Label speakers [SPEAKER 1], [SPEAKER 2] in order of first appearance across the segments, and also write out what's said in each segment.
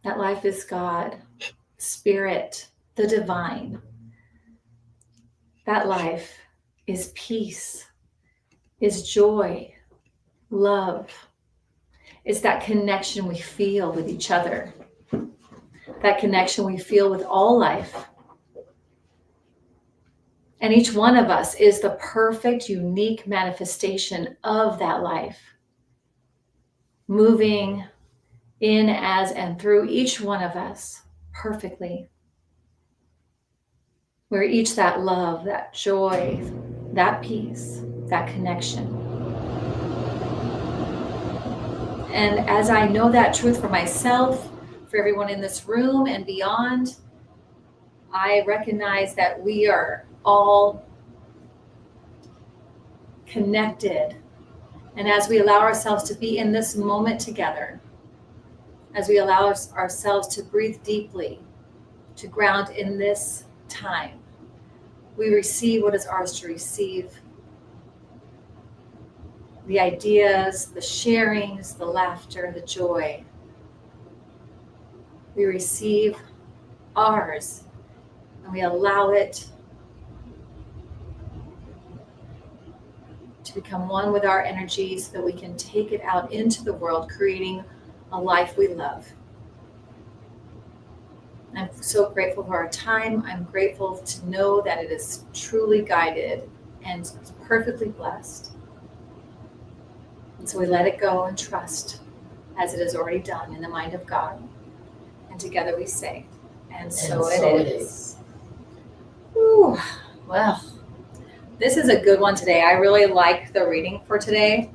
[SPEAKER 1] That life is God, Spirit, the divine. That life is peace, is joy, love. It's that connection we feel with each other, that connection we feel with all life. And each one of us is the perfect, unique manifestation of that life, moving in, as, and through each one of us perfectly. We're each that love, that joy, that peace, that connection. And as I know that truth for myself, for everyone in this room and beyond, I recognize that we are all connected. And as we allow ourselves to be in this moment together, as we allow ourselves to breathe deeply, to ground in this time, we receive what is ours to receive. The ideas, the sharings, the laughter, the joy. We receive ours and we allow it to become one with our energy so that we can take it out into the world, creating a life we love. I'm so grateful for our time. I'm grateful to know that it is truly guided and perfectly blessed. And so we let it go and trust as it is already done in the mind of God. And together we say, and so it is. Ooh, well, this is a good one today. I really like the reading for today.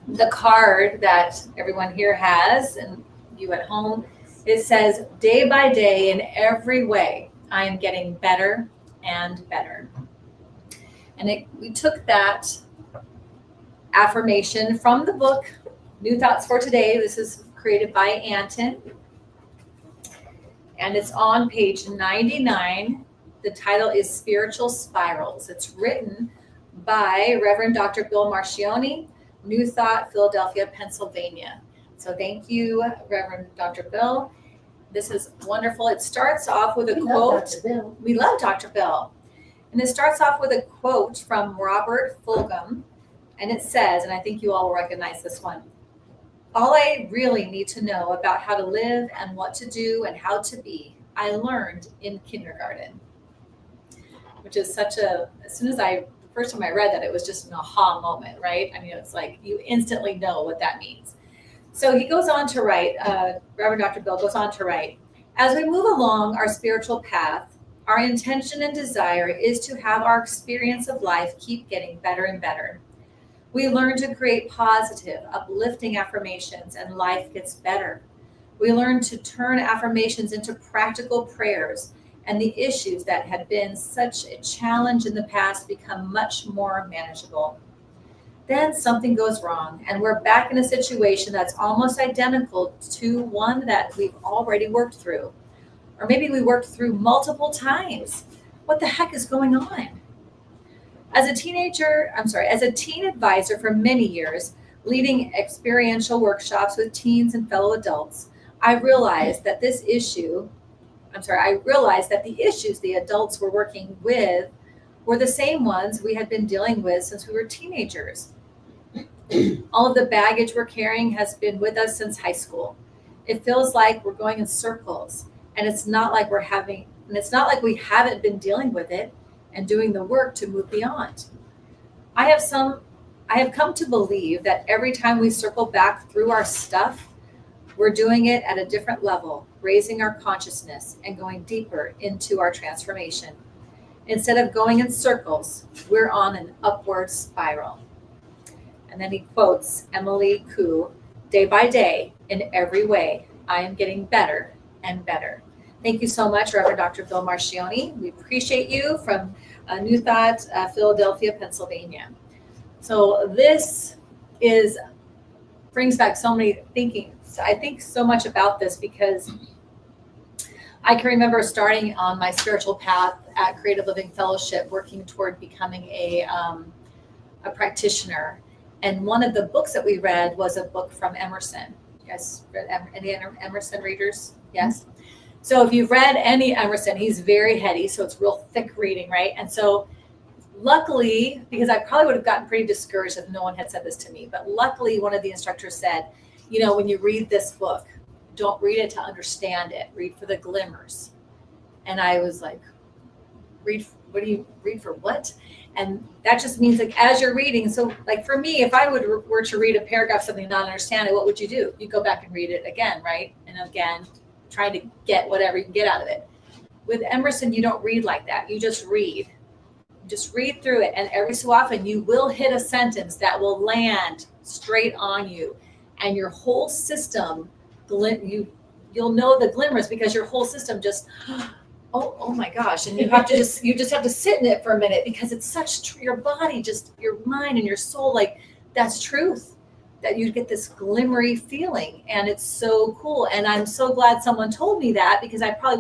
[SPEAKER 1] The card that everyone here has, and you at home, it says, day by day, in every way, I am getting better and better. And we took that affirmation from the book, New Thoughts for Today. This is created by Anton. And it's on page 99. The title is Spiritual Spirals. It's written by Reverend Dr. Bill Marcioni, New Thought, Philadelphia, Pennsylvania. So thank you, Reverend Dr. Bill. This is wonderful. It starts off with a quote. We love Dr. Bill. And it starts off with a quote from Robert Fulghum. And it says, and I think you all will recognize this one, all I really need to know about how to live and what to do and how to be, I learned in kindergarten. Which is such a, the first time I read that, it was just an aha moment, right? I mean, it's like you instantly know what that means. So he goes on to write, Reverend Dr. Bill goes on to write, as we move along our spiritual path, our intention and desire is to have our experience of life keep getting better and better. We learn to create positive, uplifting affirmations and life gets better. We learn to turn affirmations into practical prayers, and the issues that had been such a challenge in the past become much more manageable. Then something goes wrong, and we're back in a situation that's almost identical to one that we've already worked through. Or maybe we worked through multiple times. What the heck is going on? As a teen advisor for many years, leading experiential workshops with teens and fellow adults, I realized that the issues the adults were working with were the same ones we had been dealing with since we were teenagers. All of the baggage we're carrying has been with us since high school. It feels like we're going in circles, and it's not like we haven't been dealing with it and doing the work to move beyond. I have come to believe that every time we circle back through our stuff, we're doing it at a different level, raising our consciousness and going deeper into our transformation. Instead of going in circles, we're on an upward spiral. And then he quotes Emily Koo, day by day, in every way, I am getting better and better. Thank you so much, Reverend Dr. Bill Marcioni. We appreciate you from New Thought, Philadelphia, Pennsylvania. So this brings back so many thinking. I think so much about this because I can remember starting on my spiritual path at Creative Living Fellowship, working toward becoming a practitioner. And one of the books that we read was a book from Emerson guys read any Emerson readers? Yes. So if you've read any Emerson, he's very heady, so it's real thick reading, right? And so luckily, because I probably would have gotten pretty discouraged if no one had said this to me, but luckily one of the instructors said, when you read this book, don't read it to understand it, read for the glimmers. And I was like, what do you read for what? And that just means like as you're reading, so like for me, if I were to read a paragraph, something not understand it, what would you do? You go back and read it again, right? And again, trying to get whatever you can get out of it. With Emerson, you don't read like that. You just read. Just read through it. And every so often you will hit a sentence that will land straight on you. And your whole system, you'll know the glimmers because your whole system just, oh my gosh. And you just have to sit in it for a minute because it's such, your body, just your mind and your soul, like that's truth. That you get this glimmery feeling, and it's so cool. And I'm so glad someone told me that because I probably it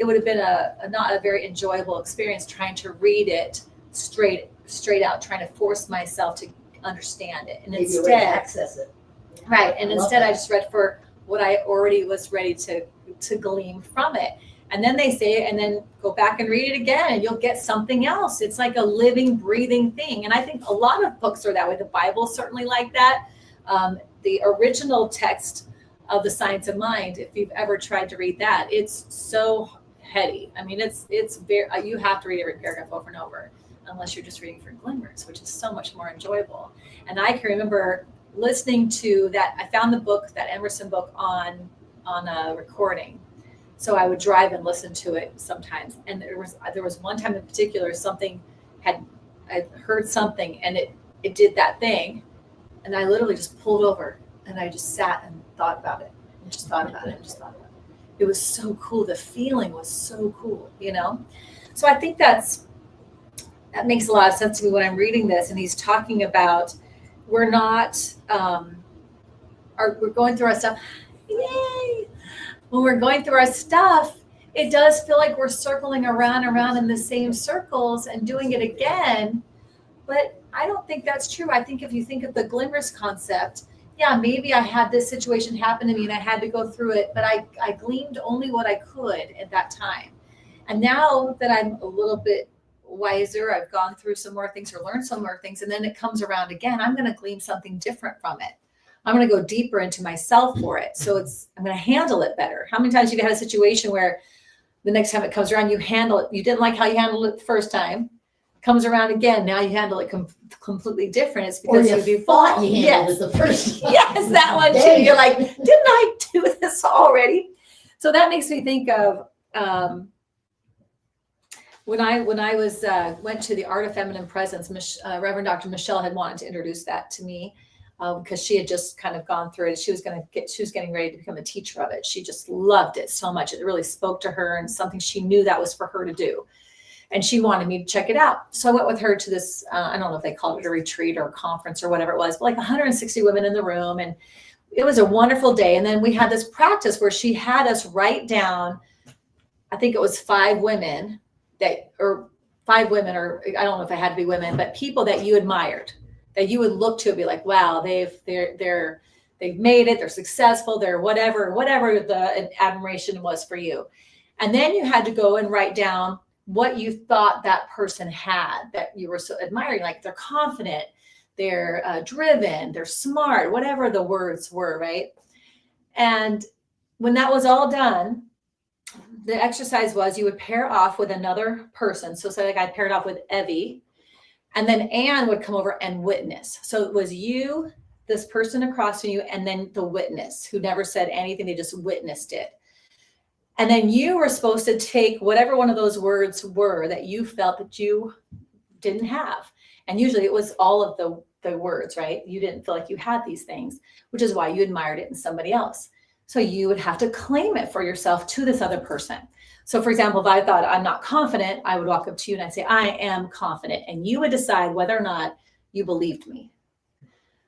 [SPEAKER 1] would have been a not a very enjoyable experience trying to read it straight out, trying to force myself to understand it. And
[SPEAKER 2] maybe
[SPEAKER 1] instead
[SPEAKER 2] access it.
[SPEAKER 1] Right. And instead I just read for what I already was ready to glean from it. And then they say it and then go back and read it again and you'll get something else. It's like a living, breathing thing. And I think a lot of books are that way. The Bible is certainly like that. The original text of The Science of Mind, if you've ever tried to read that, it's so heady. I mean, it's very, you have to read every paragraph over and over unless you're just reading for glimmers, which is so much more enjoyable. And I can remember listening to that. I found the book, that Emerson book on a recording. So I would drive and listen to it sometimes. And there was one time in particular, I heard something and it did that thing. And I literally just pulled over and I just sat and thought about it and just thought about it and just thought about it. It was so cool. The feeling was so cool, So I think that makes a lot of sense to me when I'm reading this. And he's talking about, we're going through our stuff. Yay! When we're going through our stuff, it does feel like we're circling around in the same circles and doing it again. But I don't think that's true. I think if you think of the glimmers concept, yeah, maybe I had this situation happen to me and I had to go through it, but I gleaned only what I could at that time. And now that I'm a little bit wiser, I've gone through some more things or learned some more things, and then it comes around again, I'm going to glean something different from it. I'm going to go deeper into myself for it. So I'm going to handle it better. How many times have you had a situation where the next time it comes around, you handle it, you didn't like how you handled it the first time, comes around again, now you handle it completely different. It's because
[SPEAKER 2] you thought you handled it the first time.
[SPEAKER 1] Yes, that one too. You're like, didn't I do this already? So that makes me think of when I went to the Art of Feminine Presence, Reverend Dr. Michelle had wanted to introduce that to me. Because she had just kind of gone through it. She was getting ready to become a teacher of it. She just loved it so much. It really spoke to her and something she knew that was for her to do. And she wanted me to check it out. So I went with her to this, I don't know if they called it a retreat or a conference or whatever it was, but like 160 women in the room. And it was a wonderful day. And then we had this practice where she had us write down, I think it was 5 women, or I don't know if it had to be women, but people that you admired, that you would look to and be like, wow, they've made it, they're successful, they're whatever the admiration was for you. And then you had to go and write down what you thought that person had that you were so admiring, like they're confident, they're driven, they're smart, whatever the words were, right? And when that was all done, the exercise was you would pair off with another person. So say like I paired off with Evie, and then Anne would come over and witness. So it was you, this person across from you, and then the witness who never said anything. They just witnessed it. And then you were supposed to take whatever one of those words were that you felt that you didn't have. And usually it was all of the words, right? You didn't feel like you had these things, which is why you admired it in somebody else. So you would have to claim it for yourself to this other person. So for example, if I thought I'm not confident, I would walk up to you and I'd say, I am confident. And you would decide whether or not you believed me.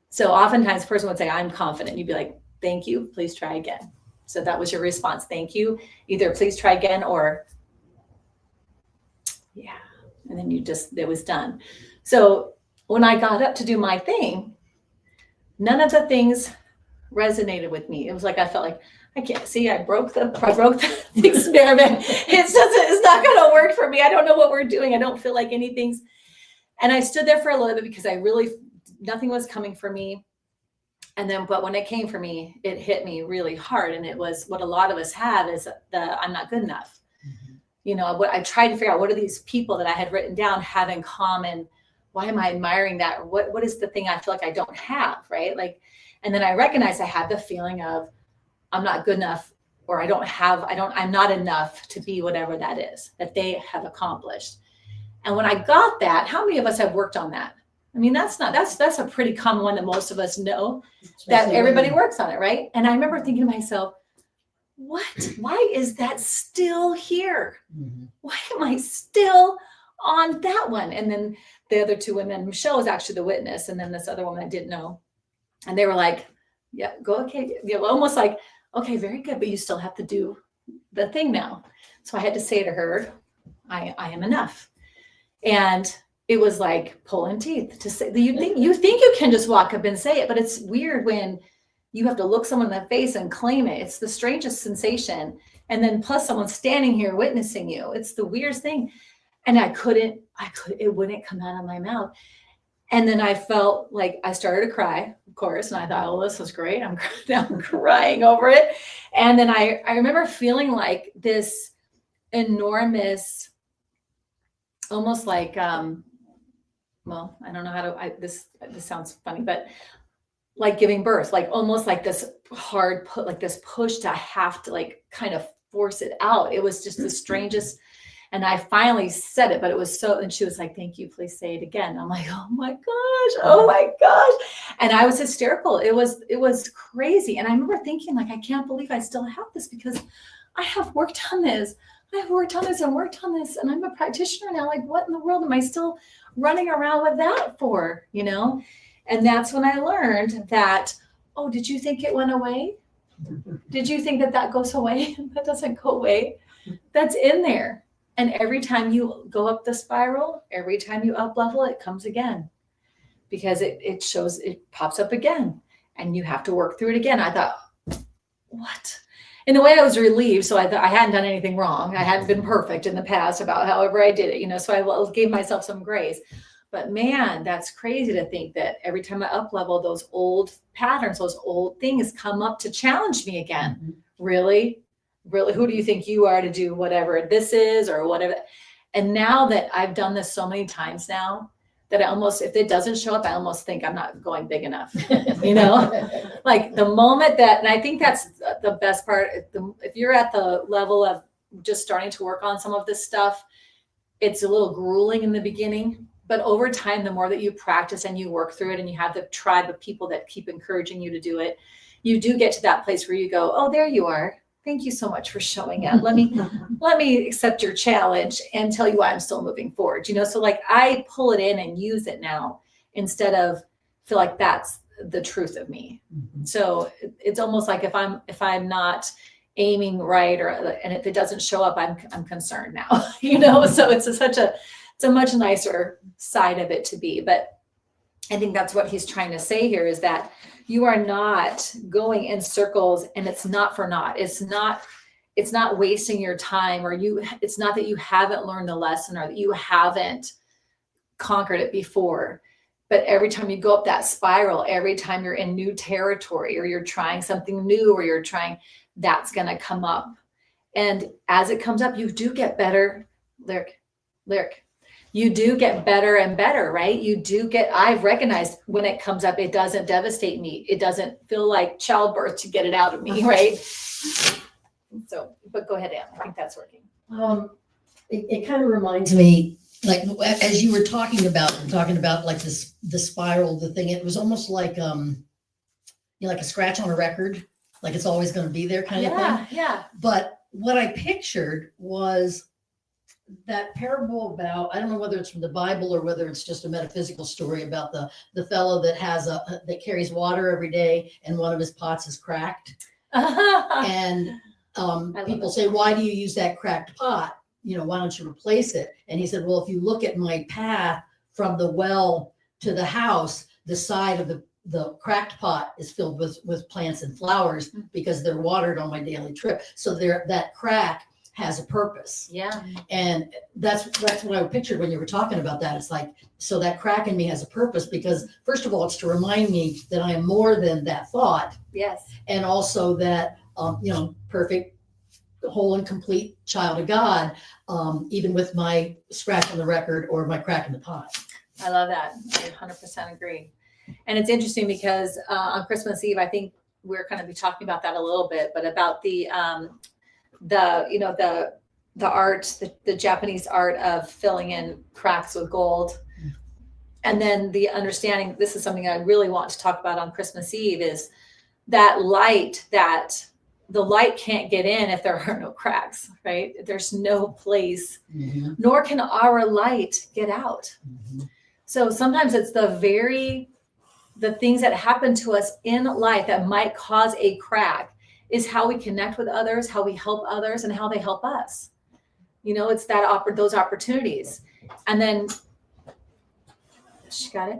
[SPEAKER 1] So oftentimes a person would say, I'm confident. You'd be like, thank you, please try again. So that was your response. Thank you. Either please try again or yeah. And then it was done. So when I got up to do my thing, none of the things resonated with me. It was like, I felt like, I can't see, I broke the experiment. It's not going to work for me. I don't know what we're doing. I don't feel like anything's, and I stood there for a little bit because nothing was coming for me. And then, but when it came for me, it hit me really hard. And it was what a lot of us have is I'm not good enough. Mm-hmm. What I tried to figure out, what do these people that I had written down have in common? Why am I admiring that? Or what is the thing I feel like I don't have, right? Like, and then I recognized I had the feeling of I'm not good enough, or I'm not enough to be whatever that is that they have accomplished. And when I got that, how many of us have worked on that? I mean, that's a pretty common one that most of us know, that everybody works on it, right? And I remember thinking to myself, why is that still here? Mm-hmm. Why am I still on that one? And then the other two women, Michelle was actually the witness, and then this other woman I didn't know. And they were like, yeah, go, okay. Almost like, okay, very good, but you still have to do the thing now. So I had to say to her, I am enough. And it was like pulling teeth to say, you think you can just walk up and say it, but it's weird when you have to look someone in the face and claim it. It's the strangest sensation. And then plus someone standing here witnessing you. It's the weirdest thing. And it wouldn't come out of my mouth. And then I felt like I started to cry, of course. And I thought, oh, this was great. I'm crying over it. And then I remember feeling like this enormous, almost like, well, I don't know how to, this sounds funny, but like giving birth, like almost like this hard this push to have to like kind of force it out. It was just the strangest. And I finally said it, but it was and she was like, thank you, please say it again. I'm like, oh my gosh. And I was hysterical. It was crazy. And I remember thinking like, I can't believe I still have this because I have worked on this. I've worked on this and worked on this. And I'm a practitioner now. Like, what in the world am I still running around with that for? And that's when I learned that, oh, did you think it went away? Did you think that goes away? That doesn't go away. That's in there. And every time you go up the spiral, every time you up level, it comes again because it pops up again and you have to work through it again. I thought, what? In a way I was relieved. So I thought I hadn't done anything wrong. I hadn't been perfect in the past about however I did it, so I gave myself some grace. But man, that's crazy to think that every time I up level, those old patterns, those old things come up to challenge me again. Mm-hmm. Really, who do you think you are to do whatever this is or whatever? And now that I've done this so many times now that I almost, if it doesn't show up, I almost think I'm not going big enough, like the moment that, and I think that's the best part. If you're at the level of just starting to work on some of this stuff, it's a little grueling in the beginning, but over time, the more that you practice and you work through it and you have the tribe of people that keep encouraging you to do it, you do get to that place where you go, oh, there you are. Thank you so much for showing up. Let me accept your challenge and tell you why I'm still moving forward. So like I pull it in and use it now instead of feel like that's the truth of me. Mm-hmm. So it's almost like if I'm not aiming right and if it doesn't show up, I'm concerned now. So it's a much nicer side of it to be. But I think that's what he's trying to say here is that you are not going in circles and it's not for naught. It's not wasting your time it's not that you haven't learned the lesson or that you haven't conquered it before. But every time you go up that spiral, every time you're in new territory or you're trying something new or that's going to come up. And as it comes up, you do get better. Lyric. You do get better and better, right? I've recognized when it comes up, it doesn't devastate me. It doesn't feel like childbirth to get it out of me, right? So, but go ahead, Anne. I think that's working.
[SPEAKER 2] It kind of reminds me, like as you were talking about like the spiral, the thing, it was almost like, like a scratch on a record, like it's always going to be there kind of thing. Yeah. But what I pictured was that parable about, I don't know whether it's from the Bible or whether it's just a metaphysical story about the fellow that that carries water every day and one of his pots is cracked. And people say, why do you use that cracked pot? Why don't you replace it? And he said, well, if you look at my path from the well to the house, the side of the cracked pot is filled with plants and flowers because they're watered on my daily trip. So that crack has a purpose.
[SPEAKER 1] Yeah.
[SPEAKER 2] And that's what I pictured when you were talking about that. It's like, so that crack in me has a purpose because first of all, it's to remind me that I am more than that thought.
[SPEAKER 1] Yes.
[SPEAKER 2] And also that, perfect, whole and complete child of God, even with my scratch on the record or my crack in the pot.
[SPEAKER 1] I love that. I 100% agree. And it's interesting because on Christmas Eve, I think we're going to be talking about that a little bit, but about the art, the Japanese art of filling in cracks with gold. And then the understanding, this is something I really want to talk about on Christmas Eve, is that light, that the light can't get in if there are no cracks, right? There's no place, nor can our light get out. So sometimes it's the things that happen to us in life that might cause a crack is how we connect with others, how we help others, and how they help us. It's those opportunities. And then she got it.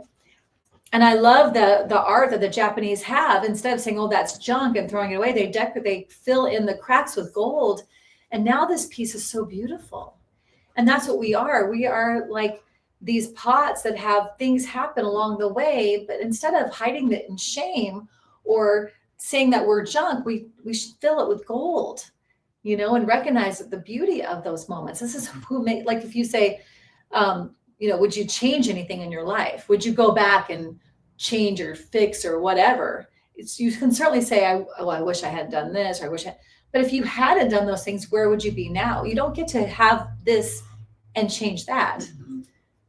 [SPEAKER 1] And I love the art that the Japanese have. Instead of saying, "Oh, that's junk," and throwing it away, they fill in the cracks with gold. And now this piece is so beautiful. And that's what we are. We are like these pots that have things happen along the way, but instead of hiding it in shame or saying that we're junk, we should fill it with gold, and recognize the beauty of those moments. This is who made, like, if you say, would you change anything in your life? Would you go back and change or fix or whatever? You can certainly say, I wish I had done this, or but if you hadn't done those things, where would you be now? You don't get to have this and change that.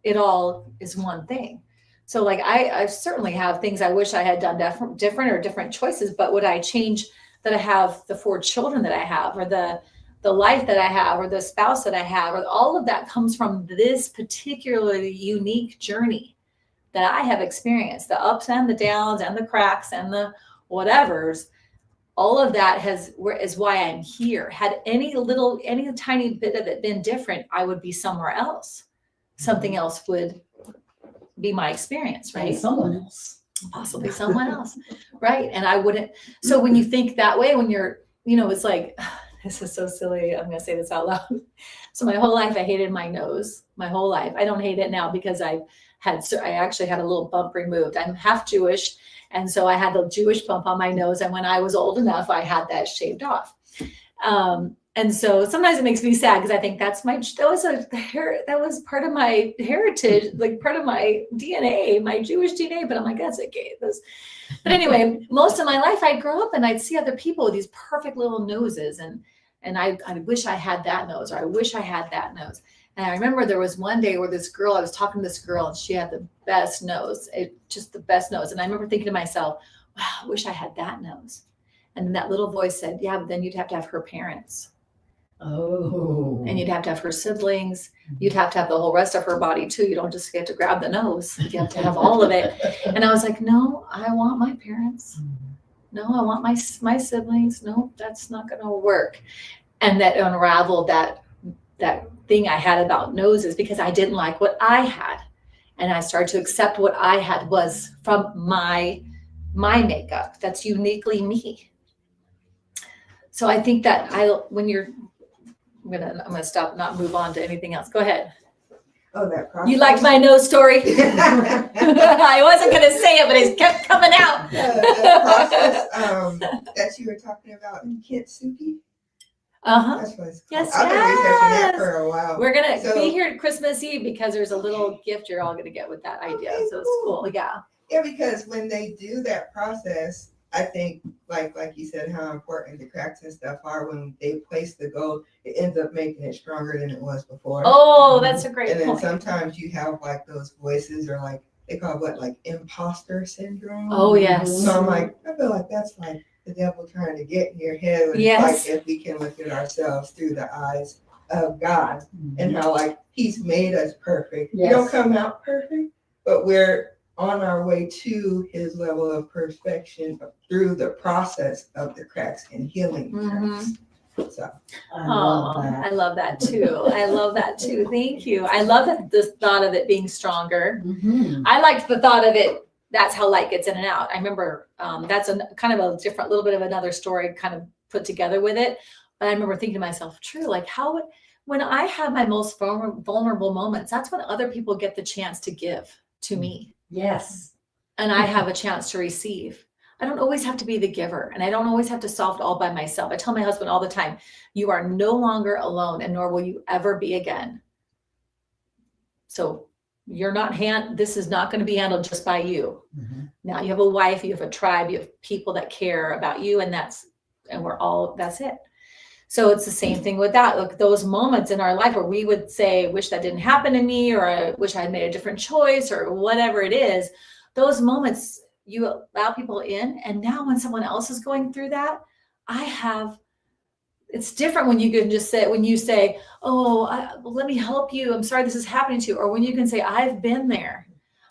[SPEAKER 1] It all is one thing. So like, I certainly have things I wish I had done different or different choices, but would I change that I have the 4 children that I have, or the life that I have, or the spouse that I have, or all of that comes from this particularly unique journey that I have experienced, the ups and the downs and the cracks and the whatevers. All of that is why I'm here. Had any tiny bit of it been different, I would be somewhere else. Something else would be my experience, right?
[SPEAKER 2] And someone else.
[SPEAKER 1] Possibly someone else, right? And I wouldn't. So when you think that way, when you're, it's like, this is so silly. I'm going to say this out loud. So my whole life, I hated my nose. My whole life. I don't hate it now because I actually had a little bump removed. I'm half Jewish. And so I had the Jewish bump on my nose. And when I was old enough, I had that shaved off. And so sometimes it makes me sad because I think that was part of my heritage, like part of my DNA, my Jewish DNA. But I'm like, that's okay. But anyway, most of my life I grew up and I'd see other people with these perfect little noses, and I wish I had that nose, or I wish I had that nose. And I remember there was one day where I was talking to this girl, and she had the best nose, just the best nose. And I remember thinking to myself, wow, I wish I had that nose. And then that little voice said, yeah, but then you'd have to have her parents.
[SPEAKER 2] Oh.
[SPEAKER 1] And you'd have to have her siblings. You'd have to have the whole rest of her body too. You don't just get to grab the nose. You have to have all of it. And I was like, no, I want my parents. No, I want my siblings. No, that's not going to work. And that unraveled that thing I had about noses, because I didn't like what I had. And I started to accept what I had was from my makeup. That's uniquely me. So I think that I'm gonna stop, not move on to anything else. Go ahead.
[SPEAKER 3] Oh, that process.
[SPEAKER 1] You liked my nose story? I wasn't gonna say it, but it kept coming out.
[SPEAKER 3] The process that you were talking about in Kintsugi.
[SPEAKER 1] Uh-huh.
[SPEAKER 3] That's what it's called.
[SPEAKER 1] Yes,
[SPEAKER 3] I've been researching that for a while.
[SPEAKER 1] We're gonna be here at Christmas Eve because there's a little gift you're all gonna get with that idea.
[SPEAKER 3] Okay,
[SPEAKER 1] So it's cool. Yeah.
[SPEAKER 3] Yeah, because when they do that process, I think, like you said, how important the cracks and stuff are. When they place the gold, it ends up making it stronger than it was before.
[SPEAKER 1] Oh, that's a great
[SPEAKER 3] And then
[SPEAKER 1] point.
[SPEAKER 3] sometimes you have like those voices, or like they call it like imposter syndrome.
[SPEAKER 1] Oh, yes.
[SPEAKER 3] So I'm like, I feel like that's like the devil trying to get in your head. When
[SPEAKER 1] Yes.
[SPEAKER 3] It's like if we can look at ourselves through the eyes of God, and how like He's made us perfect.
[SPEAKER 2] Yes.
[SPEAKER 3] We don't come out perfect, but we're on our way to His level of perfection through the process of the cracks and healing the cracks. So
[SPEAKER 1] I love that too. I love that too. Thank you. I love the thought of it being stronger.
[SPEAKER 2] Mhm.
[SPEAKER 1] I liked the thought of it that's how light gets in and out. I remember that's a kind of a different, little bit of another story kind of put together with it. But I remember thinking to myself, true, like how, when I have my most vulnerable moments, that's when other people get the chance to give to me.
[SPEAKER 2] Yes.
[SPEAKER 1] And I have a chance to receive. I don't always have to be the giver, and I don't always have to solve it all by myself. I tell my husband all the time, you are no longer alone, and nor will you ever be again. So you're not this is not going to be handled just by you.
[SPEAKER 2] Mm-hmm.
[SPEAKER 1] Now you have a wife, you have a tribe, you have people that care about you, and that's it. So it's the same thing with that. Look, those moments in our life where we would say, wish that didn't happen to me, or I wish I had made a different choice, or whatever it is, those moments you allow people in. And now when someone else is going through that, it's different when you can just say, when you say, let me help you. I'm sorry this is happening to you. Or when you can say, I've been there.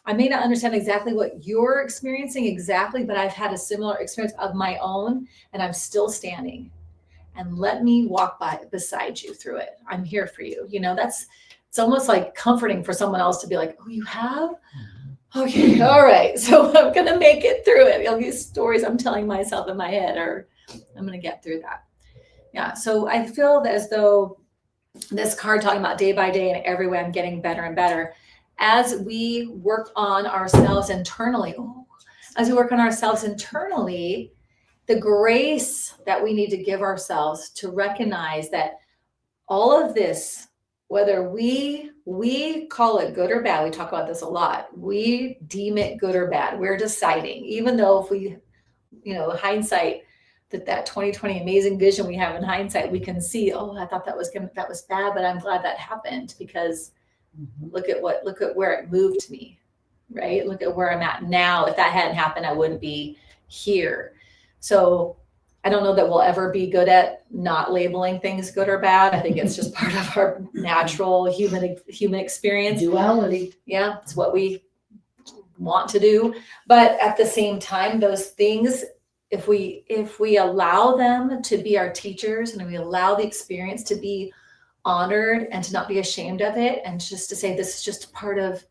[SPEAKER 1] I may not understand exactly what you're experiencing exactly, but I've had a similar experience of my own, and I'm still standing. And let me walk beside you through it. I'm here for you. It's almost like comforting for someone else to be like, oh, you have? Okay, all right. So I'm going to make it through it. All these stories I'm telling myself in my head, or I'm going to get through that. Yeah. So I feel as though this card talking about day by day and every way I'm getting better and better as we work on ourselves internally. The grace that we need to give ourselves to recognize that all of this, whether we call it good or bad, we talk about this a lot. We deem it good or bad. We're deciding, even though if we, hindsight, that 2020 amazing vision we have in hindsight, we can see, I thought that was bad, but I'm glad that happened because look at where it moved me, right? Look at where I'm at now. If that hadn't happened, I wouldn't be here. So I don't know that we'll ever be good at not labeling things good or bad. I think it's just part of our natural human experience.
[SPEAKER 2] Duality.
[SPEAKER 1] Yeah, it's what we want to do. But at the same time, those things, if we allow them to be our teachers and we allow the experience to be honored and to not be ashamed of it, and just to say, this is just part of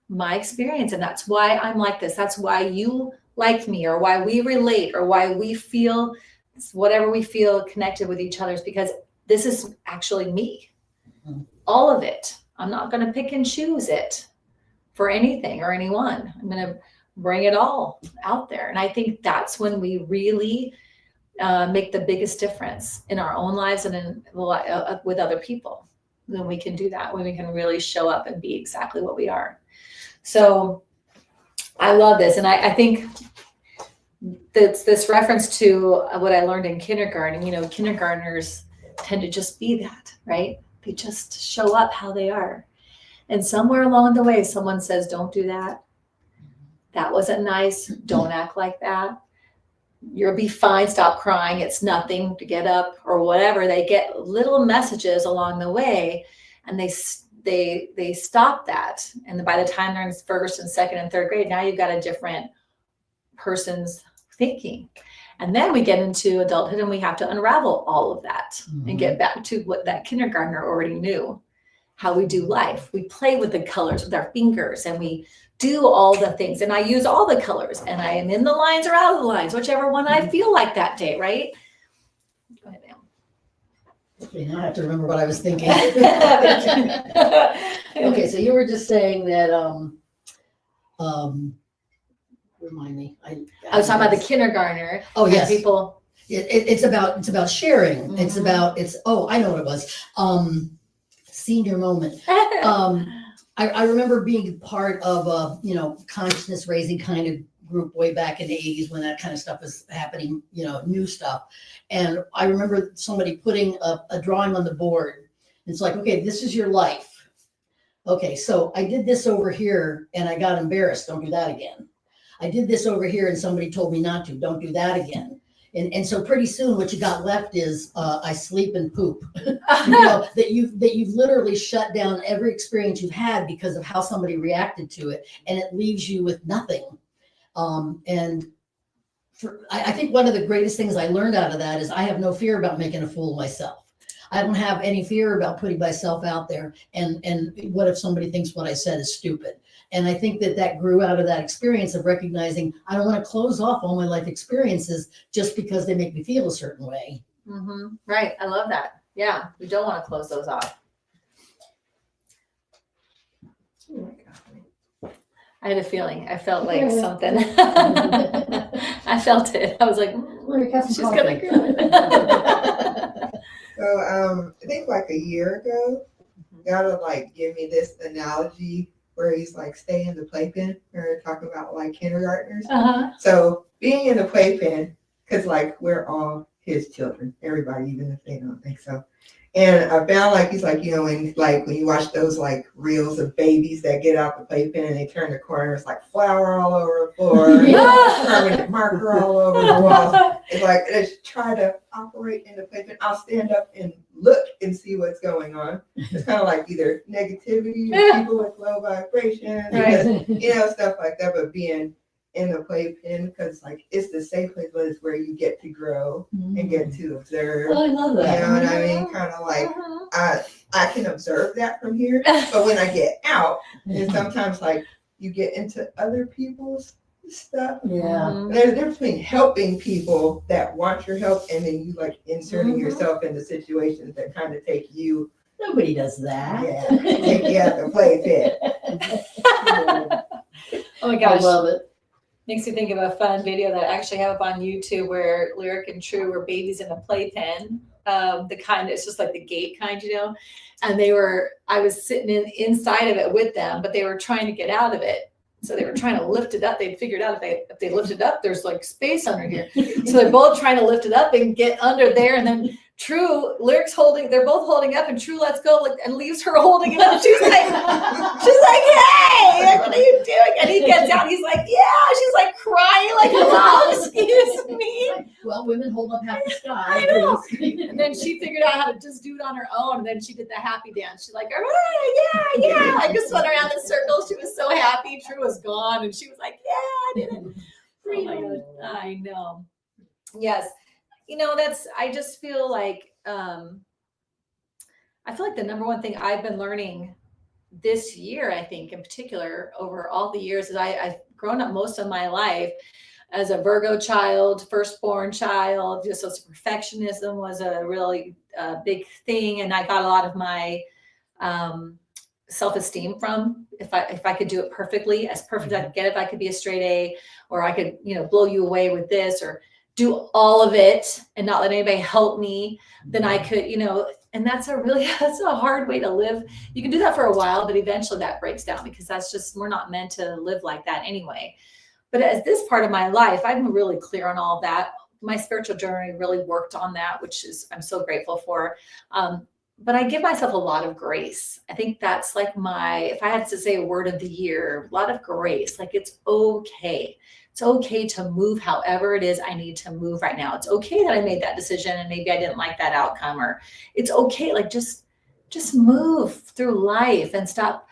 [SPEAKER 1] my experience. And that's why I'm like this. That's why you like me, or why we relate, or why we feel whatever we feel connected with each other, is because this is actually me. All of it. I'm not going to pick and choose it for anything or anyone. I'm going to bring it all out there. And I think that's when we really make the biggest difference in our own lives and with other people. When we can do that, when we can really show up and be exactly what we are. So I love this. And I think that's this reference to what I learned in kindergarten. Kindergartners tend to just be that, right? They just show up how they are. And somewhere along the way, someone says, don't do that. That wasn't nice. Don't act like that. You'll be fine. Stop crying. It's nothing to get up, or whatever. They get little messages along the way, and they stop that. And by the time they're in first and second and third grade, now you've got a different person's thinking. And then we get into adulthood and we have to unravel all of that and get back to what that kindergartner already knew, how we do life. We play with the colors with our fingers, and we do all the things. And I use all the colors, and I am in the lines or out of the lines, whichever one I feel like that day, right? Go ahead, ma'am.
[SPEAKER 2] Okay, now I have to remember what I was thinking. Okay, so you were just saying that, remind me.
[SPEAKER 1] I was talking about the kindergartner.
[SPEAKER 2] Oh, yes.
[SPEAKER 1] People.
[SPEAKER 2] It's about sharing.
[SPEAKER 1] Mm-hmm.
[SPEAKER 2] I know what it was. Senior moment. I remember being part of a, consciousness raising kind of group way back in the 80s when that kind of stuff was happening, new stuff. And I remember somebody putting a drawing on the board. It's like, okay, this is your life. Okay, so I did this over here and I got embarrassed. Don't do that again. I did this over here and somebody told me not to. Don't do that again. And so pretty soon what you got left is I sleep and poop. That you've literally shut down every experience you've had because of how somebody reacted to it, and it leaves you with nothing. I think one of the greatest things I learned out of that is I have no fear about making a fool of myself. I don't have any fear about putting myself out there. And what if somebody thinks what I said is stupid? And I think that grew out of that experience of recognizing I don't want to close off all my life experiences just because they make me feel a certain way.
[SPEAKER 1] Right. I love that. Yeah. We don't want to close those off. I had a feeling. I felt like something. I felt it. I was like, she's gonna agree.
[SPEAKER 3] So I think like a year ago, God would like give me this analogy where he's like, stay in the playpen. We're talking about like kindergartners. So being in the playpen, because like we're all his children, everybody, even if they don't think so. And I found like he's like, when you watch those like reels of babies that get out the playpen and they turn the corner, it's like flour all over the floor, permanent marker all over the walls. It's like, let's try to operate in the playpen. I'll stand up and look and see what's going on. It's kind of like either negativity or people with low vibration, because, stuff like that. But being in the playpen, because like it's the safe place, but it's where you get to grow and get to observe.
[SPEAKER 2] Oh, I love that.
[SPEAKER 3] You know what I mean? Kind of like I can observe that from here, but when I get out, and sometimes like you get into other people's stuff.
[SPEAKER 2] Yeah.
[SPEAKER 3] There's a difference between helping people that want your help and then you like inserting yourself into situations that kind of take you.
[SPEAKER 2] Nobody does that.
[SPEAKER 3] Yeah, take you out the playpen.
[SPEAKER 1] Oh my gosh.
[SPEAKER 2] I love it.
[SPEAKER 1] Makes me think of a fun video that I actually have up on YouTube where Lyric and True were babies in a playpen. The kind it's just like the gate kind, and I was sitting inside of it with them, but they were trying to get out of it. So they were trying to lift it up. They'd figured out if they lift it up, there's like space under here. So they're both trying to lift it up and get under there. And then they're both holding up, and True lets go and leaves her holding it up. She's like, hey, what are you doing? And he gets out. He's like, yeah. She's like crying, like, hello, excuse me.
[SPEAKER 2] Well, women hold up half the sky.
[SPEAKER 1] I know. And then she figured out how to just do it on her own. And then she did the happy dance. She's like, all right, yeah. I just went around in circles. She was so happy. True was gone. And she was like, yeah, I did it. Oh my God. I know. Yes. I just feel like, the number one thing I've been learning this year, I think in particular, over all the years, is I've grown up most of my life as a Virgo child, firstborn child. Just as perfectionism was a really big thing. And I got a lot of my self-esteem from if I could do it perfectly, as perfect as I could get, if I could be a straight A, or I could, blow you away with this, or do all of it and not let anybody help me, then I could, and that's a hard way to live. You can do that for a while, but eventually that breaks down, because we're not meant to live like that anyway. But as this part of my life, I'm really clear on all that. My spiritual journey really worked on that, which I'm so grateful for. But I give myself a lot of grace. I think that's like if I had to say a word of the year, a lot of grace. Like, it's okay. It's okay to move however it is I need to move right now. It's okay that I made that decision and maybe I didn't like that outcome, or it's okay. Like, just move through life and stop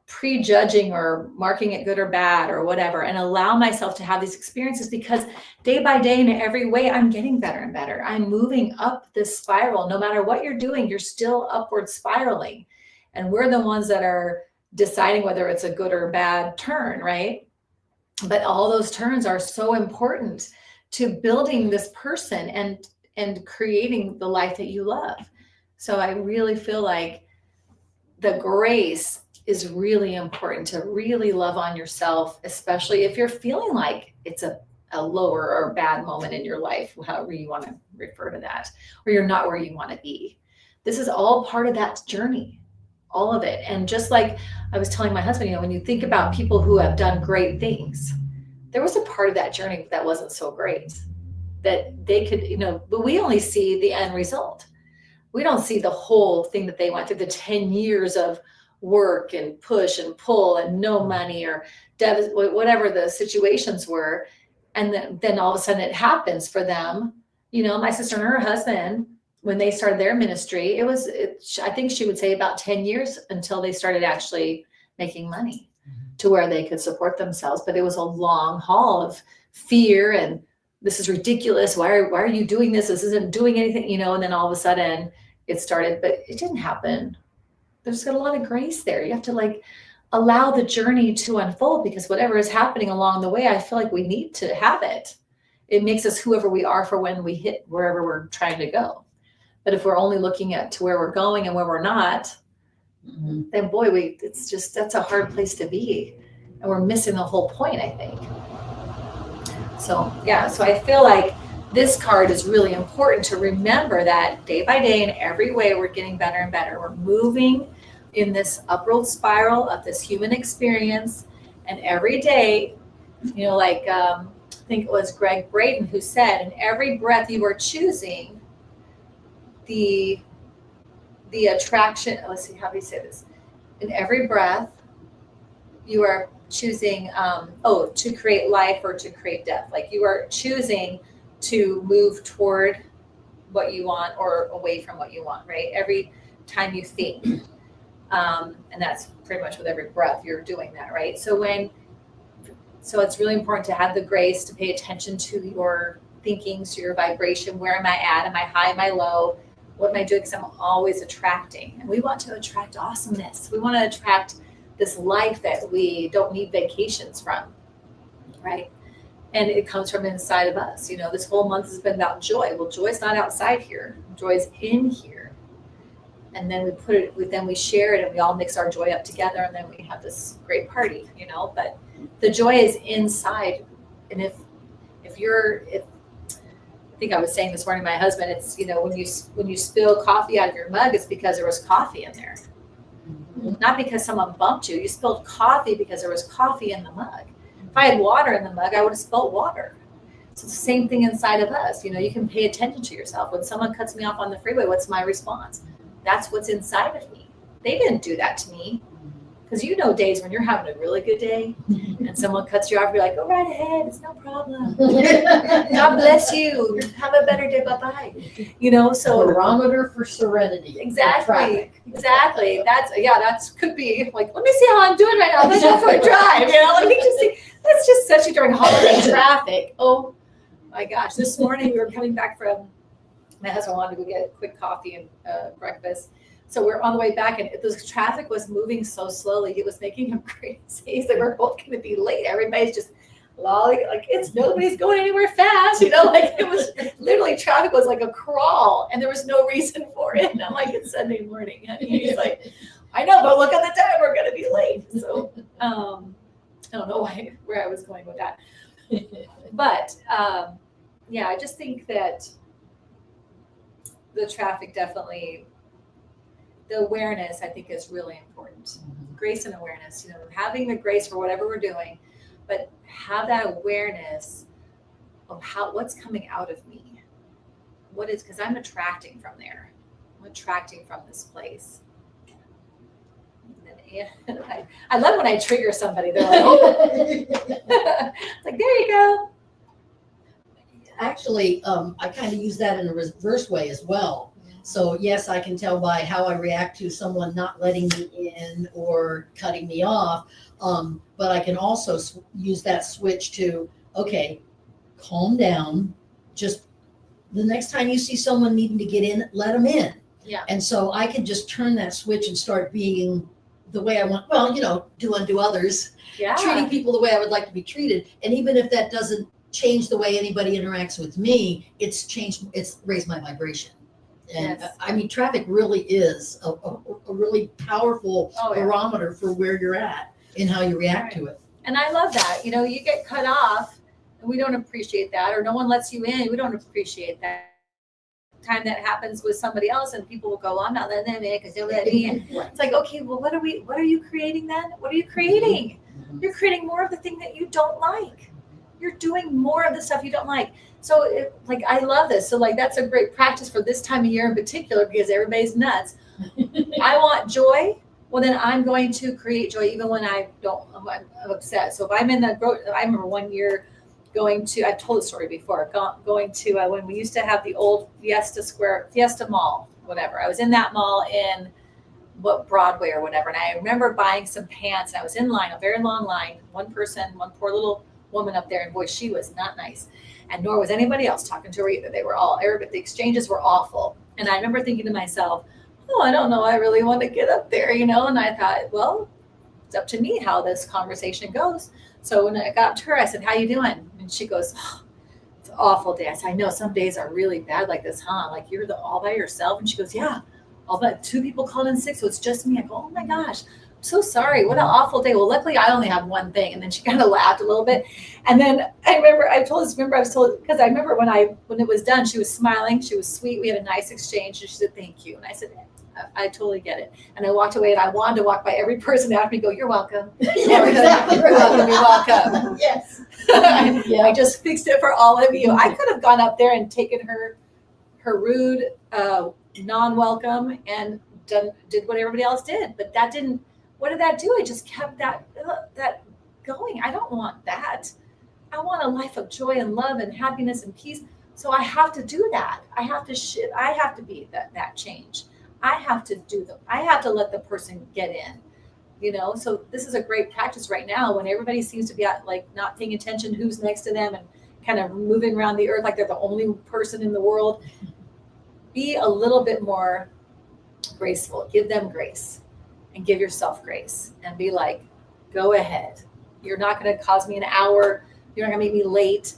[SPEAKER 1] prejudging or marking it good or bad or whatever, and allow myself to have these experiences, because day by day in every way, I'm getting better and better. I'm moving up this spiral. No matter what you're doing, you're still upward spiraling. And we're the ones that are deciding whether it's a good or bad turn, right? But all those turns are so important to building this person and creating the life that you love. So I really feel like the grace is really important, to really love on yourself, especially if you're feeling like it's a lower or bad moment in your life, however you want to refer to that, or you're not where you want to be. This is all part of that journey, all of it. And just like I was telling my husband, when you think about people who have done great things, there was a part of that journey that wasn't so great, that they could, but we only see the end result. We don't see the whole thing that they went through, the 10 years of work and push and pull and no money, or whatever the situations were. And then all of a sudden it happens for them. My sister and her husband, when they started their ministry, I think she would say about 10 years until they started actually making money to where they could support themselves. But it was a long haul of fear and, this is ridiculous. Why are you doing this? This isn't doing anything, and then all of a sudden it started, but it didn't happen. There's got a lot of grace there. You have to allow the journey to unfold, because whatever is happening along the way, I feel like we need to have it. It makes us whoever we are for when we hit wherever we're trying to go. But if we're only looking at to where we're going and where we're not, then boy, it's just, that's a hard place to be. And we're missing the whole point, I think. So yeah, so I feel like this card is really important to remember that day by day in every way, we're getting better and better. We're moving in this upward spiral of this human experience. And every day, you know, like I think it was Greg Braden who said, in every breath you are choosing the attraction, let's see, how do you say this? In every breath, you are choosing, to create life or to create death. Like you are choosing to move toward what you want or away from what you want, right? Every time you think. And that's pretty much with every breath, you're doing that, right? So it's really important to have the grace to pay attention to your thinking, to your vibration. Where am I at? Am I high? Am I low? What am I doing? Because I'm always attracting. And we want to attract awesomeness. We want to attract this life that we don't need vacations from, right? And it comes from inside of us. You know, this whole month has been about joy. Well, joy's not outside here. Joy's in here. And then we share it and we all mix our joy up together and then we have this great party, you know, but the joy is inside. And if I think I was saying this morning to my husband, it's, you know, when you spill coffee out of your mug, it's because there was coffee in there. Not because someone bumped you. You spilled coffee because there was coffee in the mug. If I had water in the mug, I would have spilled water. So it's the same thing inside of us. You know, you can pay attention to yourself. When someone cuts me off on the freeway, what's my response? That's what's inside of me. They didn't do that to me. Because you know days when you're having a really good day and someone cuts you off, you're like, go right ahead. It's no problem. God bless you. Have a better day. Bye-bye. You know, so.
[SPEAKER 2] Barometer for serenity.
[SPEAKER 1] Exactly. That's could be like, let me see how I'm doing right now. Let's go for a drive. You know, let me just see. That's just especially during holiday traffic. Oh my gosh. This morning we were coming back from, my husband wanted to go get quick coffee and breakfast. So we're on the way back and the traffic was moving so slowly. It was making him crazy. He said, we're both going to be late. Everybody's just lolling, like nobody's going anywhere fast. You know, like it was literally traffic was like a crawl and there was no reason for it. And I'm like, it's Sunday morning. And he's like, I know, but look at the time. We're going to be late. So I don't know where I was going with that. But yeah, I just think that the traffic definitely, the awareness I think is really important. Grace and awareness, you know, having the grace for whatever we're doing, but have that awareness of what's coming out of me. What is, because I'm attracting from there. I'm attracting from this place. And I love when I trigger somebody. They're like, oh. It's like, there you go.
[SPEAKER 2] Actually, I kind of use that in a reverse way as well. So yes, I can tell by how I react to someone not letting me in or cutting me off. But I can also use that switch to, okay, calm down. Just the next time you see someone needing to get in, let them in.
[SPEAKER 1] Yeah.
[SPEAKER 2] And so I can just turn that switch and start being the way I want. Well, you know, do unto others.
[SPEAKER 1] Yeah.
[SPEAKER 2] Treating people the way I would like to be treated. And even if that doesn't change the way anybody interacts with me, it's raised my vibration. And
[SPEAKER 1] Yes.
[SPEAKER 2] I mean, traffic really is a really powerful barometer for where you're at and how you react to it.
[SPEAKER 1] And I love that. You know, you get cut off and we don't appreciate that, or no one lets you in. We don't appreciate that. Time that happens with somebody else and people will go, I'm not letting them in because they'll let me in. It's like, okay, well, what are you creating then? What are you creating? You're creating more of the thing that you don't like. You're doing more of the stuff you don't like. So I love this. So that's a great practice for this time of year in particular, because everybody's nuts. I want joy. Well, then I'm going to create joy even when I'm upset. So if I'm I remember one year going to, I've told the story before, going to when we used to have the old Fiesta Mall, whatever. I was in that mall in Broadway or whatever. And I remember buying some pants and I was in line, a very long line, one poor little woman up there, and boy, she was not nice. And nor was anybody else talking to her either. They were all, the exchanges were awful. And I remember thinking to myself, oh, I don't know, I really want to get up there, you know? And I thought, well, it's up to me how this conversation goes. So when I got to her, I said, how you doing? And she goes, oh, it's an awful day. I said, I know some days are really bad like this, huh? Like you're all by yourself. And she goes, yeah, all but 2 people called in sick. So it's just me. I go, oh my gosh, I'm so sorry. What an awful day. Well, luckily I only have one thing. And then she kind of laughed a little bit. And then I was told, because I remember when it was done, she was smiling. She was sweet. We had a nice exchange. And she said, thank you. And I said, I totally get it. And I walked away and I wanted to walk by every person after me, go, you're welcome.
[SPEAKER 2] Yeah, exactly.
[SPEAKER 1] You're welcome. You're welcome.
[SPEAKER 2] Yes.
[SPEAKER 1] I just fixed it for all of you. I could have gone up there and taken her rude, non-welcome and did what everybody else did. But that didn't, what did that do? It just kept that going. I don't want that. I want a life of joy and love and happiness and peace. So I have to do that. I have to be that change. I have to let the person get in, so this is a great practice right now when everybody seems to be not paying attention who's next to them and kind of moving around the earth like they're the only person in the world. Be a little bit more graceful. Give them grace and give yourself grace and be like, go ahead. You're not going to cause me an hour. You're not going to make me late.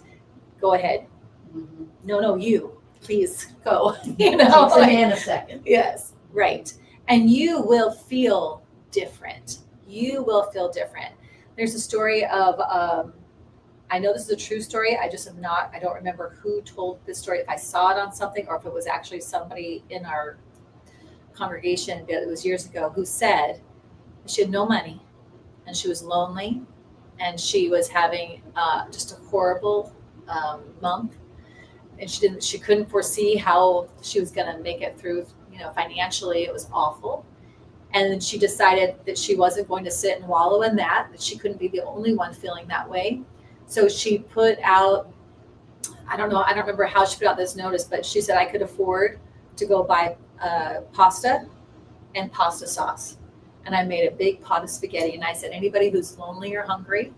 [SPEAKER 1] Go ahead. Mm-hmm. No, you please go.
[SPEAKER 2] Takes a man a second.
[SPEAKER 1] Yes. Right. And you will feel different. You will feel different. There's a story of, I know this is a true story. I don't remember who told this story, if I saw it on something or if it was actually somebody in our congregation, but it was years ago, who said she had no money and she was lonely and she was having just a horrible month. And she couldn't foresee how she was going to make it through, financially. It was awful. And then she decided that she wasn't going to sit and wallow in that she couldn't be the only one feeling that way. So she put out, I don't remember how she put out this notice, but she said, I could afford to go buy pasta and pasta sauce. And I made a big pot of spaghetti. And I said, anybody who's lonely or hungry,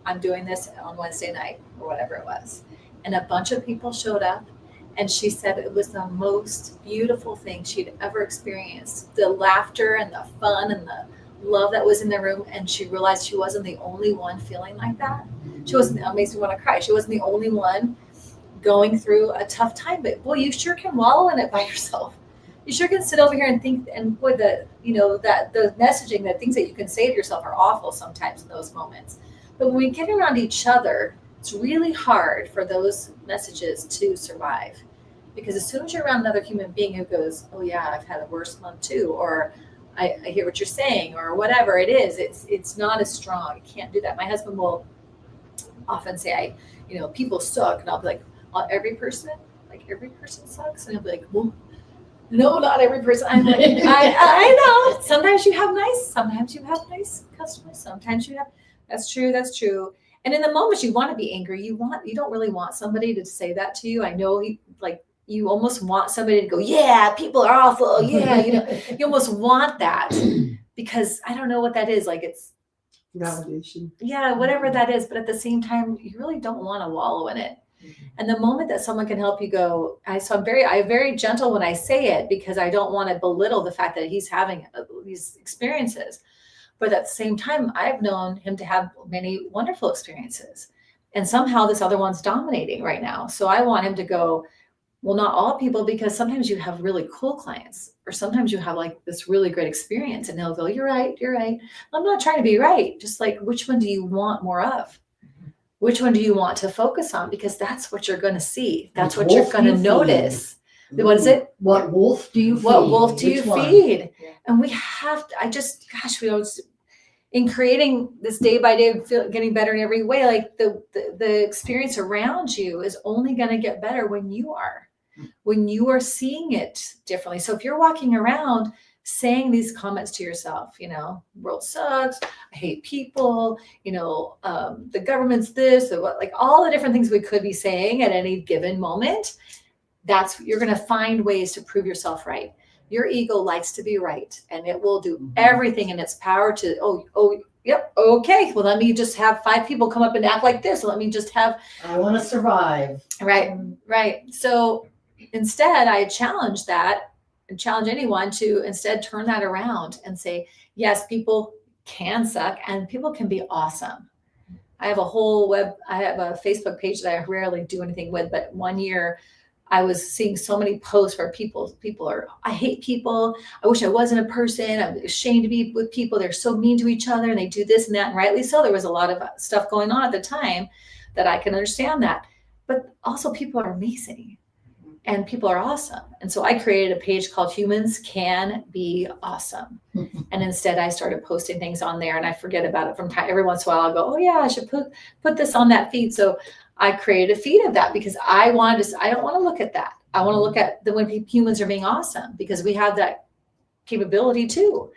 [SPEAKER 1] I'm doing this on Wednesday night or whatever it was. And a bunch of people showed up, and she said it was the most beautiful thing she'd ever experienced. The laughter and the fun and the love that was in the room. And she realized she wasn't the only one feeling like that. It makes me want to cry. She wasn't the only one going through a tough time, but boy, you sure can wallow in it by yourself. You sure can sit over here and think, and boy, that the messaging, the things that you can say to yourself are awful sometimes in those moments. But when we get around each other, it's really hard for those messages to survive, because as soon as you're around another human being who goes, oh yeah, I've had a worse month too, or I hear what you're saying, or whatever it is, it's not as strong. You can't do that. My husband will often say, people suck, and I'll be like, every person sucks, and he'll be like, well, no, not every person. I'm like, I know. Sometimes you have nice customers. Sometimes you have. That's true. And in the moments you want to be angry, you don't really want somebody to say that to you. I know, you almost want somebody to go, yeah, people are awful. Yeah, you almost want that, because I don't know what that is. Like, it's
[SPEAKER 3] validation.
[SPEAKER 1] Yeah, whatever that is. But at the same time, you really don't want to wallow in it. Mm-hmm. And the moment that someone can help you go, I'm very gentle when I say it, because I don't want to belittle the fact that he's having these experiences. But at the same time, I've known him to have many wonderful experiences. And somehow this other one's dominating right now. So I want him to go, well, not all people, because sometimes you have really cool clients, or sometimes you have this really great experience, and they'll go, you're right. I'm not trying to be right. Just which one do you want more of? Which one do you want to focus on? Because that's what you're going to see. That's what you're going to notice. What is it?
[SPEAKER 2] What wolf do you feed?
[SPEAKER 1] What wolf do you feed? Yeah. And we have to, in creating this day by day, getting better in every way, the experience around you is only going to get better when you are seeing it differently. So if you're walking around saying these comments to yourself, world sucks, I hate people, the government's this, or what, all the different things we could be saying at any given moment, you're going to find ways to prove yourself right. Your ego likes to be right, and it will do everything in its power to, yep, okay, well, let me just have 5 people come up and act like this. Let me just have.
[SPEAKER 2] I want to survive.
[SPEAKER 1] Right. So instead, I challenge that and challenge anyone to instead turn that around and say, yes, people can suck and people can be awesome. I have a Facebook page that I rarely do anything with, but one year I was seeing so many posts where people are, I hate people. I wish I wasn't a person. I'm ashamed to be with people. They're so mean to each other and they do this and that. And rightly so. There was a lot of stuff going on at the time that I can understand that. But also people are amazing and people are awesome. And so I created a page called Humans Can Be Awesome. And instead I started posting things on there and I forget about it from time. Every once in a while I'll go, oh yeah, I should put this on that feed. So I created a feed of that because I don't want to look at that. I want to look at when humans are being awesome because we have that capability too.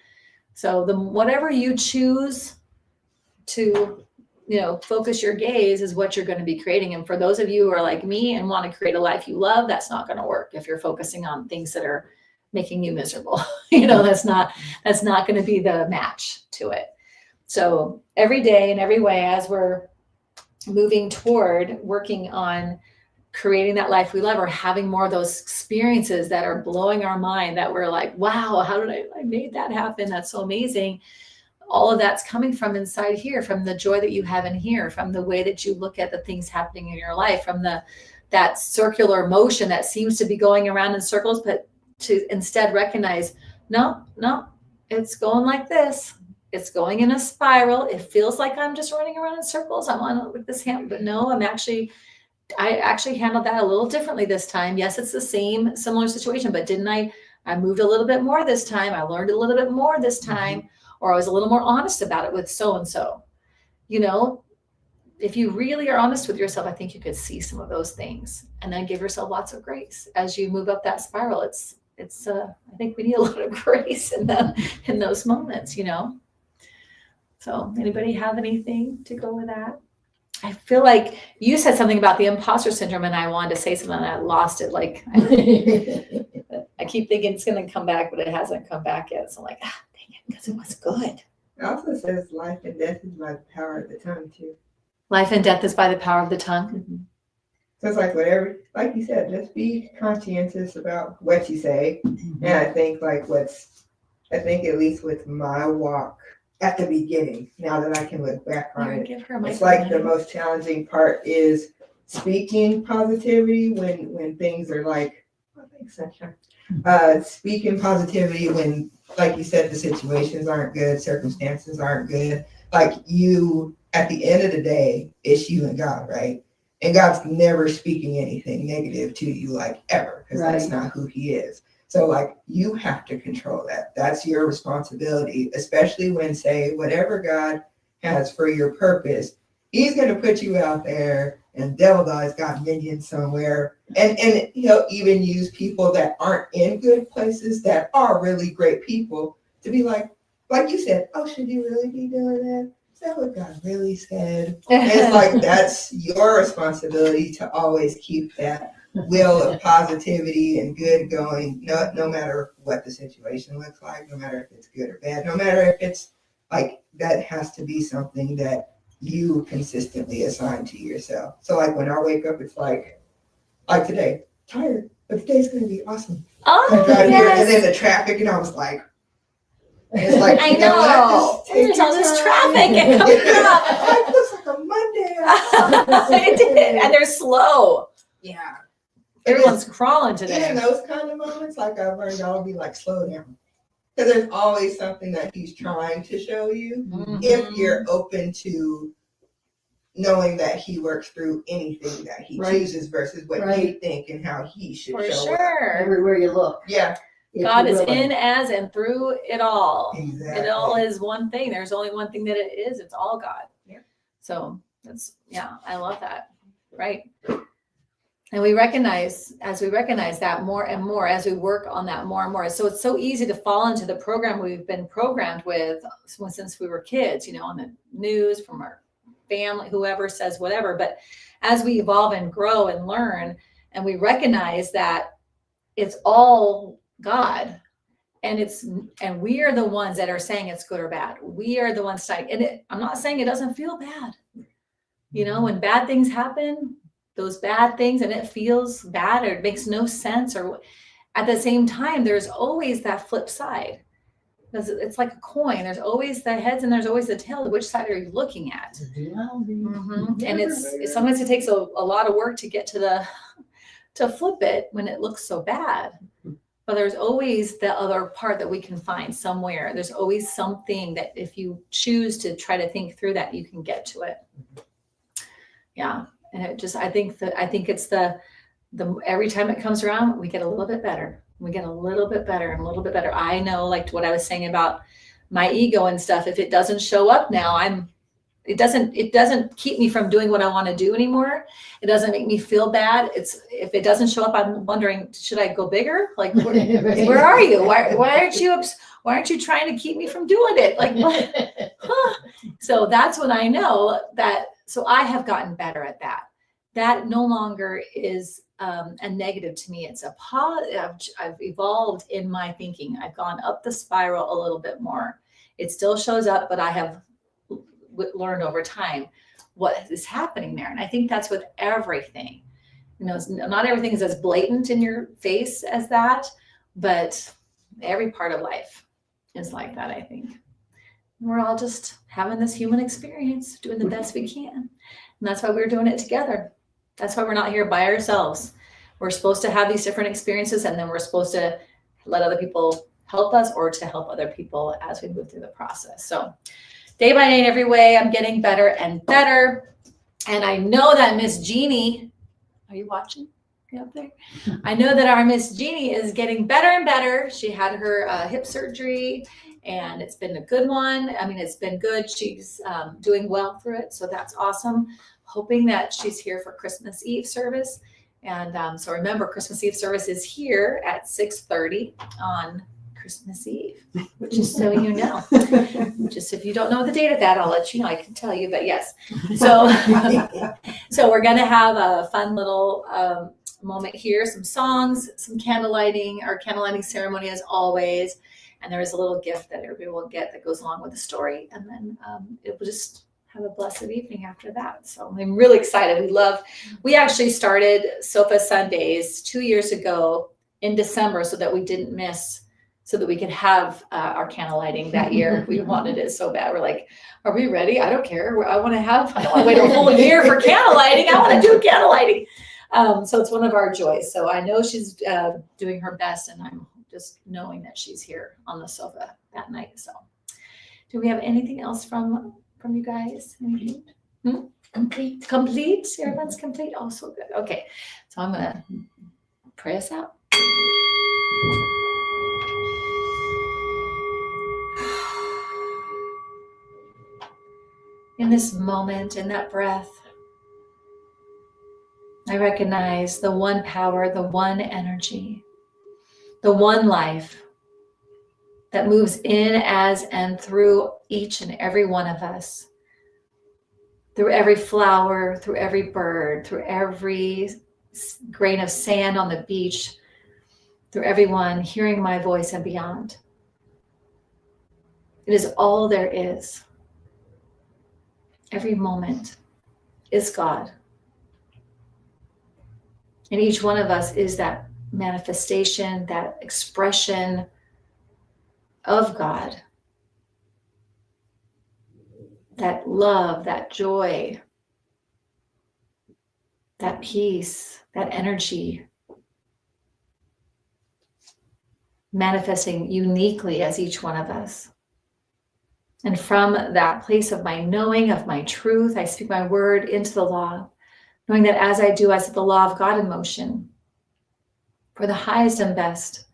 [SPEAKER 1] So whatever you choose to, focus your gaze is what you're going to be creating. And for those of you who are like me and want to create a life you love, that's not going to work if you're focusing on things that are making you miserable. That's not going to be the match to it. So every day in every way, as we're moving toward working on creating that life we love or having more of those experiences that are blowing our mind, that we're like, wow, how did I made that happen? That's so amazing. All of that's coming from inside here, from the joy that you have in here, from the way that you look at the things happening in your life, from that circular motion that seems to be going around in circles, but to instead recognize, no, it's going like this. It's going in a spiral. It feels like I'm just running around in circles. I'm on with this hand, but no, I actually handled that a little differently this time. Yes, it's the same similar situation, but didn't I moved a little bit more this time. I learned a little bit more this time, or I was a little more honest about it with so-and-so. If you really are honest with yourself, I think you could see some of those things and then give yourself lots of grace as you move up that spiral. I think we need a lot of grace in those moments, So anybody have anything to go with that? I feel like you said something about the imposter syndrome and I wanted to say something and I lost it. Like I keep thinking it's going to come back, but it hasn't come back yet. So I'm like, dang it, because it was good.
[SPEAKER 3] It also says life and death is by the power of the tongue too.
[SPEAKER 1] Life and death is by the power of the tongue.
[SPEAKER 3] Mm-hmm. So it's like whatever, like you said, just be conscientious about what you say. Mm-hmm. And I think at least with my walk at the beginning, now that I can look back on it, it's like the most challenging part is speaking positivity when things are like, thanks, Sunshine. Speaking positivity when, like you said, the situations aren't good, circumstances aren't good. Like you, at the end of the day, it's you and God, right? And God's never speaking anything negative to you, like ever, because that's not who he is. So like you have to control that. That's your responsibility, especially when, say, whatever God has for your purpose, he's going to put you out there and devil guy's got minions somewhere. And he'll even use people that aren't in good places that are really great people to be like you said, oh, should you really be doing that? Is that what God really said? It's like that's your responsibility to always keep that will of positivity and good going, no matter what the situation looks like, no matter if it's good or bad, no matter if it's like that has to be something that you consistently assign to yourself. So like when I wake up, it's like today, tired, but today's going to be awesome.
[SPEAKER 1] Oh,
[SPEAKER 3] I'm driving here, and then the traffic, and I was like, it's like,
[SPEAKER 1] I know. There's all this traffic and coming up.
[SPEAKER 3] It looks like a Monday.
[SPEAKER 1] It did, and they're slow.
[SPEAKER 3] Yeah.
[SPEAKER 1] Everyone's crawling today.
[SPEAKER 3] In those kind of moments, like I've learned, I'll be like, slow down. Because there's always something that he's trying to show you if you're open to knowing that he works through anything that he chooses versus what you think and how he should show up.
[SPEAKER 2] Everywhere you look.
[SPEAKER 3] Yeah.
[SPEAKER 1] God is in, as, and through it all.
[SPEAKER 3] Exactly.
[SPEAKER 1] It all is one thing. There's only one thing that it is. It's all God.
[SPEAKER 3] Yeah.
[SPEAKER 1] So I love that. Right. And we recognize that more and more as we work on that more and more. So it's so easy to fall into the program we've been programmed with since we were kids, on the news, from our family, whoever says whatever. But as we evolve and grow and learn, and we recognize that it's all God, and we are the ones that are saying it's good or bad. We are the ones saying, and I'm not saying it doesn't feel bad. When bad things happen, those bad things, and it feels bad or it makes no sense, or at the same time, there's always that flip side. Because it's like a coin. There's always the heads and there's always the tail. Which side are you looking at? And sometimes it takes a lot of work to get to flip it when it looks so bad. But there's always the other part that we can find somewhere. There's always something that if you choose to try to think through that, you can get to it. Yeah. And I think it's the every time it comes around, we get a little bit better. We get a little bit better and a little bit better. I know, like what I was saying about my ego and stuff, if it doesn't show up now, it doesn't keep me from doing what I want to do anymore. It doesn't make me feel bad. If it doesn't show up, I'm wondering, should I go bigger? Like, where are you? Why aren't you trying to keep me from doing it? Like, what? So that's when I know that. So I have gotten better at that. That no longer is a negative to me. It's a positive. I've evolved in my thinking. I've gone up the spiral a little bit more. It still shows up, but I have learned over time what is happening there. And I think that's with everything. Not everything is as blatant in your face as that, but every part of life is like that, I think. We're all just having this human experience, doing the best we can. And that's why we're doing it together. That's why we're not here by ourselves. We're supposed to have these different experiences, and then we're supposed to let other people help us or to help other people as we move through the process. So day by day, in every way, I'm getting better and better. And I know that Miss Jeannie, are you watching? You up there? I know that our Miss Jeannie is getting better and better. She had her hip surgery, and it's been a good one. I mean, it's been good. She's doing well through it. So that's awesome. Hoping that she's here for Christmas Eve service. And so remember, Christmas Eve service is here at 6:30 on Christmas Eve, which is so you know. Just if you don't know the date of that, I'll let you know. I can tell you, but yes. So, so we're going to have a fun little moment here, some songs, some candlelighting, our candlelighting ceremony as always. And there is a little gift that everybody will get that goes along with the story. And then it will just have a blessed evening after that. So I'm really excited. We actually started Sofa Sundays 2 years ago in December so that we didn't miss, so that we could have our candlelighting that year. We wanted it so bad. We're like, are we ready? I don't care. I don't want to wait a whole year for candlelighting. I want to do candlelighting. So it's one of our joys. So I know she's doing her best, and I'm just knowing that she's here on the sofa that night. So do we have anything else from you guys? Anything? Complete? Everyone's complete? Oh, so good. Okay. So I'm going to pray us out. In this moment, in that breath, I recognize the one power, the one energy, the one life that moves in as and through each and every one of us, through every flower, through every bird, through every grain of sand on the beach, through everyone hearing my voice and beyond. It is all there is. Every moment is God. And each one of us is that manifestation, that expression of God. That love, that joy, that peace, that energy, manifesting uniquely as each one of us. And from that place of my knowing, of my truth, I speak my word into the law, knowing that as I do, I set the law of God in motion for the highest and best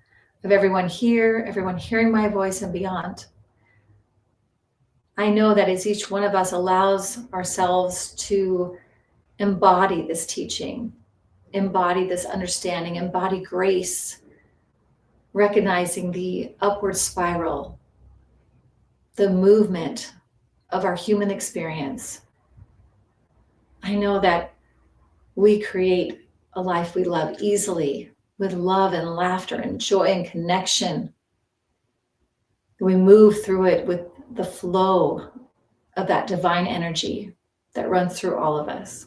[SPEAKER 1] of everyone here, everyone hearing my voice and beyond. I know that as each one of us allows ourselves to embody this teaching, embody this understanding, embody grace, recognizing the upward spiral, the movement of our human experience, I know that we create a life we love easily with love and laughter and joy and connection. We move through it with the flow of that divine energy that runs through all of us.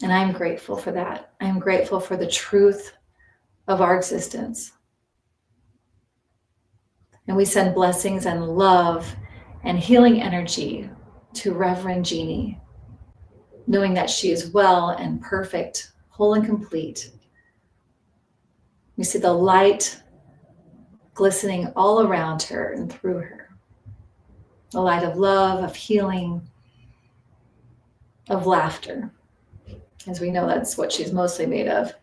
[SPEAKER 1] And I'm grateful for that. I'm grateful for the truth of our existence. And we send blessings and love and healing energy to Reverend Jeannie, knowing that she is well and perfect, whole and complete. We see the light glistening all around her and through her. A light of love, of healing, of laughter, as we know that's what she's mostly made of.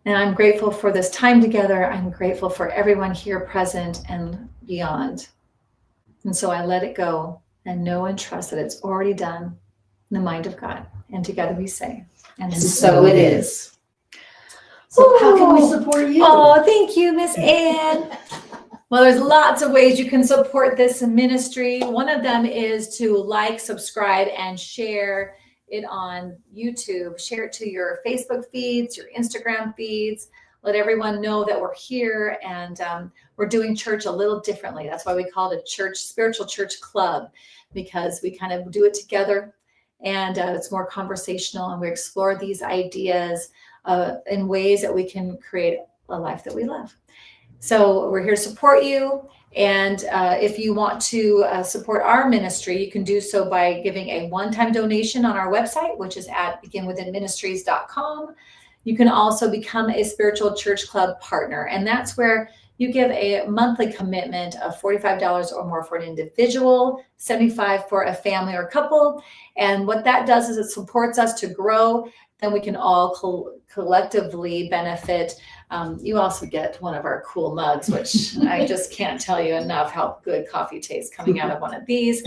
[SPEAKER 1] And I'm grateful for this time together. I'm grateful for everyone here present and beyond. And so I let it go and know and trust that it's already done in the mind of God. And together we say, and so it is.
[SPEAKER 2] So how can we support you?
[SPEAKER 1] Oh, thank you, Miss Ann. Well, there's lots of ways you can support this ministry. One of them is to like, subscribe, and share it on YouTube. Share it to your Facebook feeds, your Instagram feeds. Let everyone know that we're here, and we're doing church a little differently. That's why we call it a church, spiritual church club, because we kind of do it together, and it's more conversational, and we explore these ideas in ways that we can create a life that we love. So we're here to support you. And if you want to support our ministry, you can do so by giving a one-time donation on our website, which is at beginwithinministries.com. You can also become a spiritual church club partner. And that's where you give a monthly commitment of $45 or more for an individual, $75 for a family or couple. And what that does is it supports us to grow. Then we can all collectively benefit. You also get one of our cool mugs, which I just can't tell you enough how good coffee tastes coming out of one of these.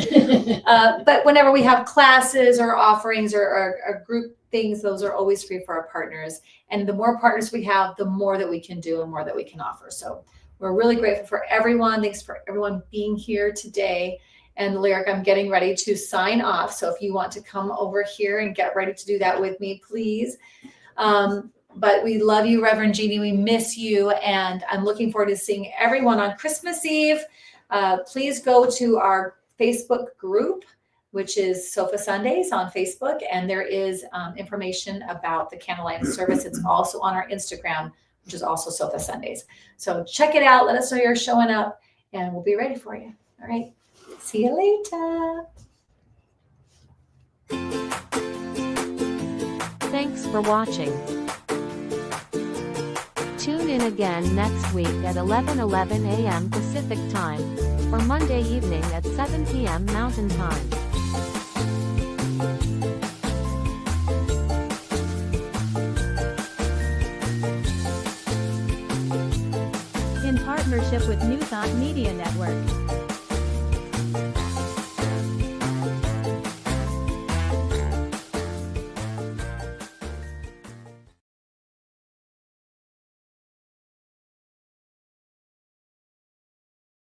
[SPEAKER 1] But whenever we have classes or offerings or group things, those are always free for our partners. And the more partners we have, the more that we can do and more that we can offer. So we're really grateful for everyone. Thanks for everyone being here today. And Lyric, I'm getting ready to sign off. So if you want to come over here and get ready to do that with me, please. But we love you, Reverend Jeannie. We miss you. And I'm looking forward to seeing everyone on Christmas Eve. Please go to our Facebook group, which is Sofa Sundays on Facebook. And there is information about the candlelight service. It's also on our Instagram, which is also Sofa Sundays. So check it out. Let us know you're showing up, and we'll be ready for you. All right. See you later.
[SPEAKER 4] Thanks for watching. Tune in again next week at 11:11 a.m. Pacific Time, or Monday evening at 7 p.m. Mountain Time. In partnership with New Thought Media Network.